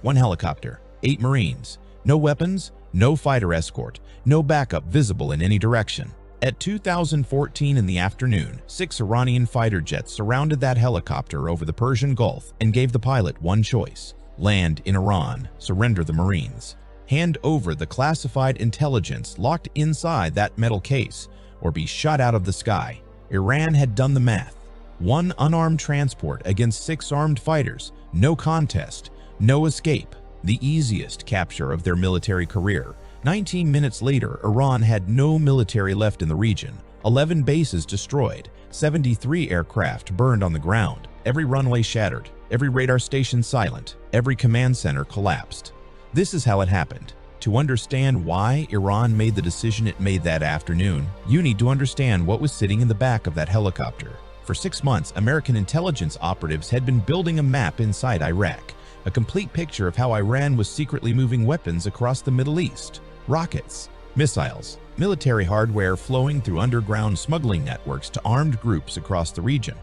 1 helicopter, 8 Marines, no weapons, no fighter escort, no backup visible in any direction. At 2014 in the afternoon, 6 Iranian fighter jets surrounded that helicopter over the Persian Gulf and gave the pilot one choice: land in Iran, surrender the Marines, hand over the classified intelligence locked inside that metal case, or be shot out of the sky. Iran had done the math. 1 unarmed transport against 6 armed fighters, no contest, no escape, the easiest capture of their military career. 19 minutes later, Iran had no military left in the region. 11 bases destroyed, 73 aircraft burned on the ground, every runway shattered, every radar station silent, every command center collapsed. This is how it happened. To understand why Iran made the decision it made that afternoon, you need to understand what was sitting in the back of that helicopter. For 6 months, American intelligence operatives had been building a map inside Iraq, a complete picture of how Iran was secretly moving weapons across the Middle East. Rockets, missiles, military hardware flowing through underground smuggling networks to armed groups across the region.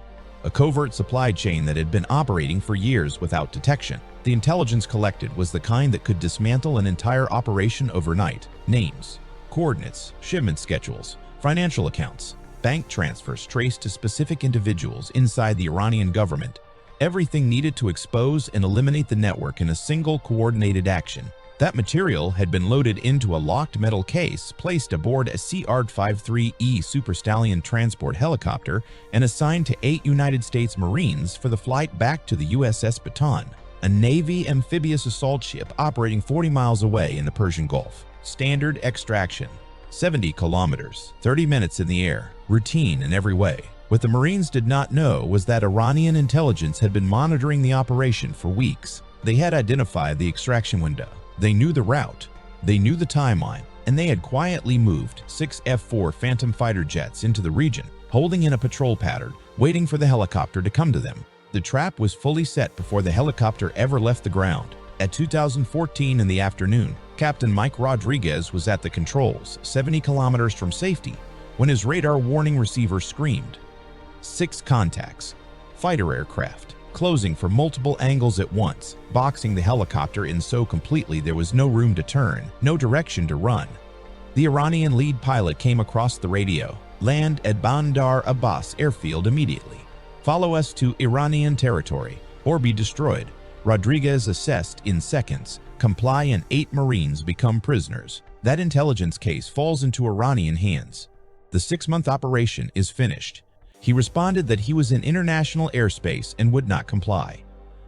A covert supply chain that had been operating for years without detection. The intelligence collected was the kind that could dismantle an entire operation overnight. Names, coordinates, shipment schedules, financial accounts, bank transfers traced to specific individuals inside the Iranian government. Everything needed to expose and eliminate the network in a single coordinated action. That material had been loaded into a locked metal case placed aboard a CR-53E Super Stallion transport helicopter and assigned to 8 United States Marines for the flight back to the USS Bataan, a Navy amphibious assault ship operating 40 miles away in the Persian Gulf. Standard extraction: 70 kilometers, 30 minutes in the air, routine in every way. What the Marines did not know was that Iranian intelligence had been monitoring the operation for weeks. They had identified the extraction window. They knew the route, they knew the timeline, and they had quietly moved 6 F-4 Phantom fighter jets into the region, holding in a patrol pattern, waiting for the helicopter to come to them. The trap was fully set before the helicopter ever left the ground. At 2014 in the afternoon, Captain Mike Rodriguez was at the controls, 70 kilometers from safety, when his radar warning receiver screamed. 6 contacts, fighter aircraft, closing from multiple angles at once, boxing the helicopter in so completely there was no room to turn, no direction to run. The Iranian lead pilot came across the radio: land at Bandar Abbas airfield immediately. Follow us to Iranian territory or be destroyed. Rodriguez assessed in seconds. Comply and 8 Marines become prisoners. That intelligence case falls into Iranian hands. The 6-month operation is finished. He responded that he was in international airspace and would not comply.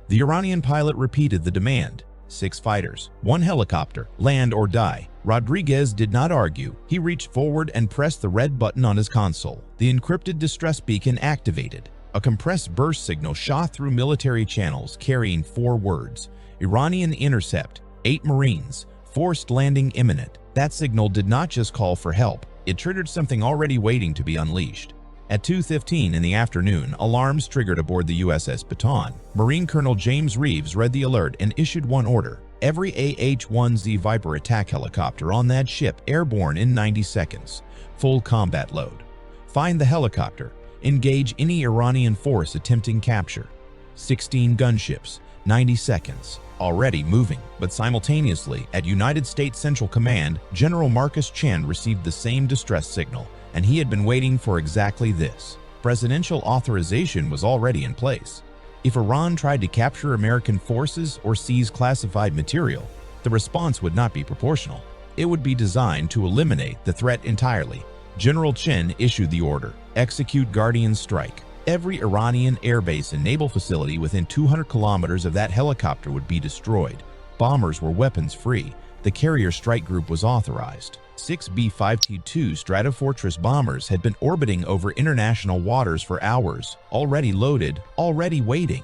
The Iranian pilot repeated the demand: 6 fighters, 1 helicopter, land or die. Rodriguez did not argue. He reached forward and pressed the red button on his console. The encrypted distress beacon activated. A compressed burst signal shot through military channels carrying 4 words: Iranian intercept, 8 Marines, forced landing imminent. That signal did not just call for help, it triggered something already waiting to be unleashed. At 2:15 in the afternoon, alarms triggered aboard the USS Bataan. Marine Colonel James Reeves read the alert and issued one order: every AH-1Z Viper attack helicopter on that ship airborne in 90 seconds. Full combat load. Find the helicopter. Engage any Iranian force attempting capture. 16 gunships, 90 seconds. Already moving, but simultaneously, at United States Central Command, General Marcus Chen received the same distress signal, and he had been waiting for exactly this. Presidential authorization was already in place. If Iran tried to capture American forces or seize classified material, the response would not be proportional. It would be designed to eliminate the threat entirely. General Chen issued the order: execute Guardian Strike. Every Iranian airbase and naval facility within 200 kilometers of that helicopter would be destroyed. Bombers were weapons-free. The carrier strike group was authorized. 6 B-52 Stratofortress bombers had been orbiting over international waters for hours, already loaded, already waiting.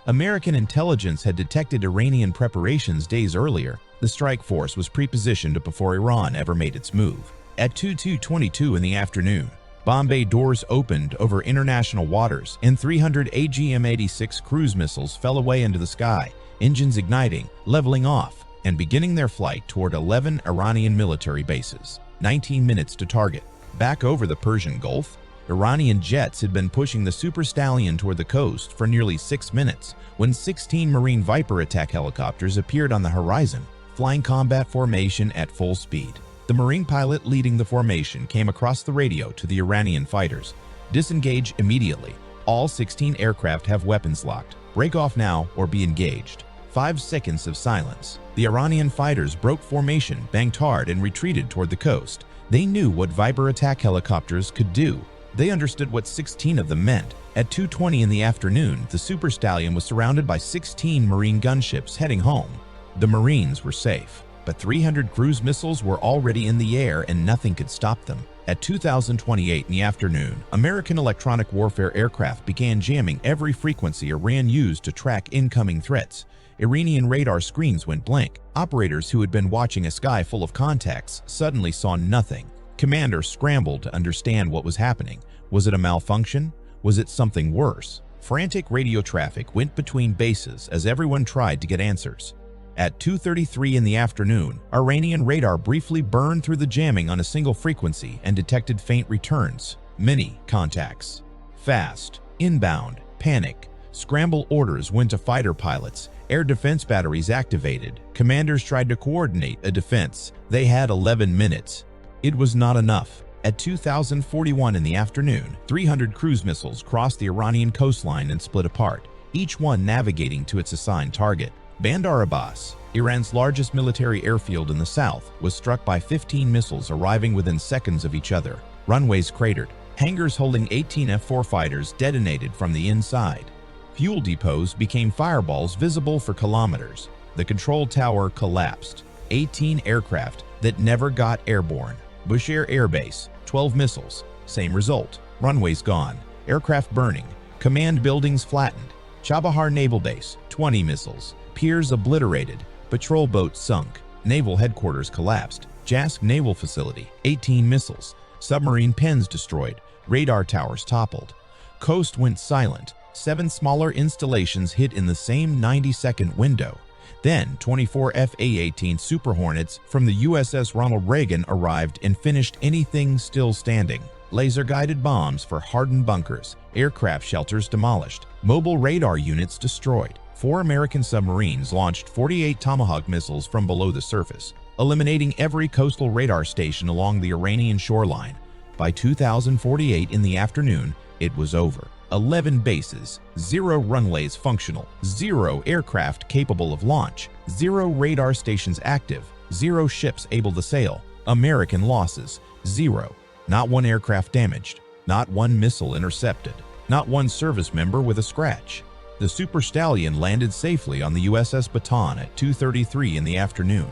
American intelligence had detected Iranian preparations days earlier. The strike force was pre-positioned before Iran ever made its move. At 22:22 in the afternoon, bomb bay doors opened over international waters and 300 AGM-86 cruise missiles fell away into the sky, engines igniting, leveling off, and beginning their flight toward 11 Iranian military bases. 19 minutes to target. Back over the Persian Gulf, Iranian jets had been pushing the Super Stallion toward the coast for nearly 6 minutes when 16 Marine Viper attack helicopters appeared on the horizon, flying combat formation at full speed. The Marine pilot leading the formation came across the radio to the Iranian fighters. "Disengage immediately. All 16 aircraft have weapons locked. Break off now or be engaged." 5 seconds of silence. The Iranian fighters broke formation, banked hard, and retreated toward the coast. They knew what Viper attack helicopters could do. They understood what 16 of them meant. At 2:20 in the afternoon, the Super Stallion was surrounded by 16 Marine gunships heading home. The Marines were safe, but 300 cruise missiles were already in the air and nothing could stop them. At 2028 in the afternoon, American electronic warfare aircraft began jamming every frequency Iran used to track incoming threats. Iranian radar screens went blank. Operators who had been watching a sky full of contacts suddenly saw nothing. Commanders scrambled to understand what was happening. Was it a malfunction? Was it something worse? Frantic radio traffic went between bases as everyone tried to get answers. At 2:33 in the afternoon, Iranian radar briefly burned through the jamming on a single frequency and detected faint returns. Many contacts. Fast, inbound, panic. Scramble orders went to fighter pilots. Air defense batteries activated. Commanders tried to coordinate a defense. They had 11 minutes. It was not enough. At 2041 in the afternoon, 300 cruise missiles crossed the Iranian coastline and split apart, each one navigating to its assigned target. Bandar Abbas, Iran's largest military airfield in the south, was struck by 15 missiles arriving within seconds of each other. Runways cratered. Hangars holding 18 F-4 fighters detonated from the inside. Fuel depots became fireballs visible for kilometers. The control tower collapsed. 18 aircraft that never got airborne. Bushehr Air Base, 12 missiles. Same result. Runways gone. Aircraft burning. Command buildings flattened. Chabahar Naval Base, 20 missiles. Piers obliterated. Patrol boats sunk. Naval headquarters collapsed. Jask Naval Facility, 18 missiles. Submarine pens destroyed. Radar towers toppled. Coast went silent. 7 smaller installations hit in the same 90-second window. Then 24 F-A-18 Super Hornets from the USS Ronald Reagan arrived and finished anything still standing. Laser-guided bombs for hardened bunkers, aircraft shelters demolished, mobile radar units destroyed. 4 American submarines launched 48 Tomahawk missiles from below the surface, eliminating every coastal radar station along the Iranian shoreline. By 2048 in the afternoon, it was over. 11 bases, 0 runways functional, 0 aircraft capable of launch, 0 radar stations active, 0 ships able to sail. American losses, 0. Not 1 aircraft damaged, not 1 missile intercepted, not 1 service member with a scratch. The Super Stallion landed safely on the USS Bataan at 2:33 in the afternoon.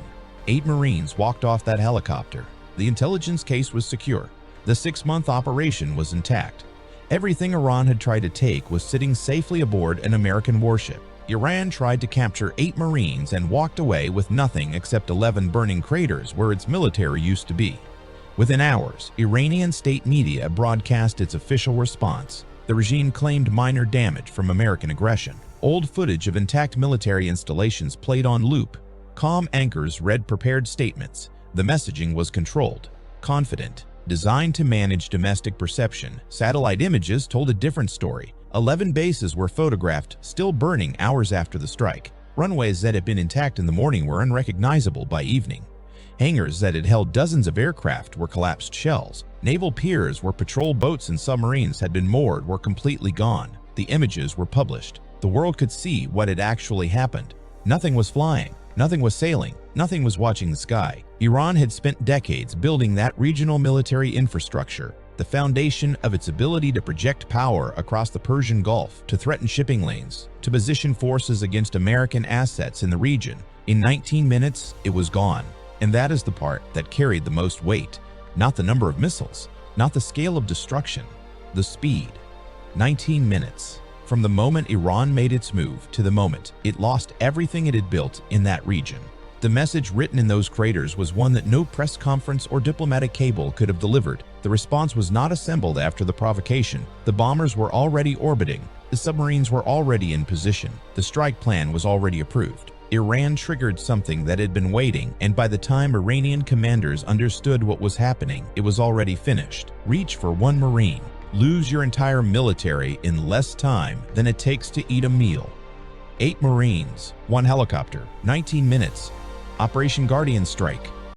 8 Marines walked off that helicopter. The intelligence case was secure. The 6-month operation was intact. Everything Iran had tried to take was sitting safely aboard an American warship. Iran tried to capture 8 Marines and walked away with nothing except 11 burning craters where its military used to be. Within hours, Iranian state media broadcast its official response. The regime claimed minor damage from American aggression. Old footage of intact military installations played on loop. Calm anchors read prepared statements. The messaging was controlled, confident, designed to manage domestic perception. Satellite images told a different story. 11 bases were photographed, still burning hours after the strike. Runways that had been intact in the morning were unrecognizable by evening. Hangars that had held dozens of aircraft were collapsed shells. Naval piers where patrol boats and submarines had been moored were completely gone. The images were published. The world could see what had actually happened. Nothing was flying. Nothing was sailing. Nothing was watching the sky. Iran had spent decades building that regional military infrastructure, the foundation of its ability to project power across the Persian Gulf, to threaten shipping lanes, to position forces against American assets in the region. In 19 minutes, it was gone. And that is the part that carried the most weight. Not the number of missiles, not the scale of destruction, the speed. 19 minutes. From the moment Iran made its move to the moment it lost everything it had built in that region. The message written in those craters was one that no press conference or diplomatic cable could have delivered. The response was not assembled after the provocation. The bombers were already orbiting. The submarines were already in position. The strike plan was already approved. Iran triggered something that had been waiting, and by the time Iranian commanders understood what was happening, it was already finished. Reach for 1 Marine. lose your entire military in less time than it takes to eat a meal. 8 Marines, 1 helicopter, 19 minutes. Operation Guardian Strike.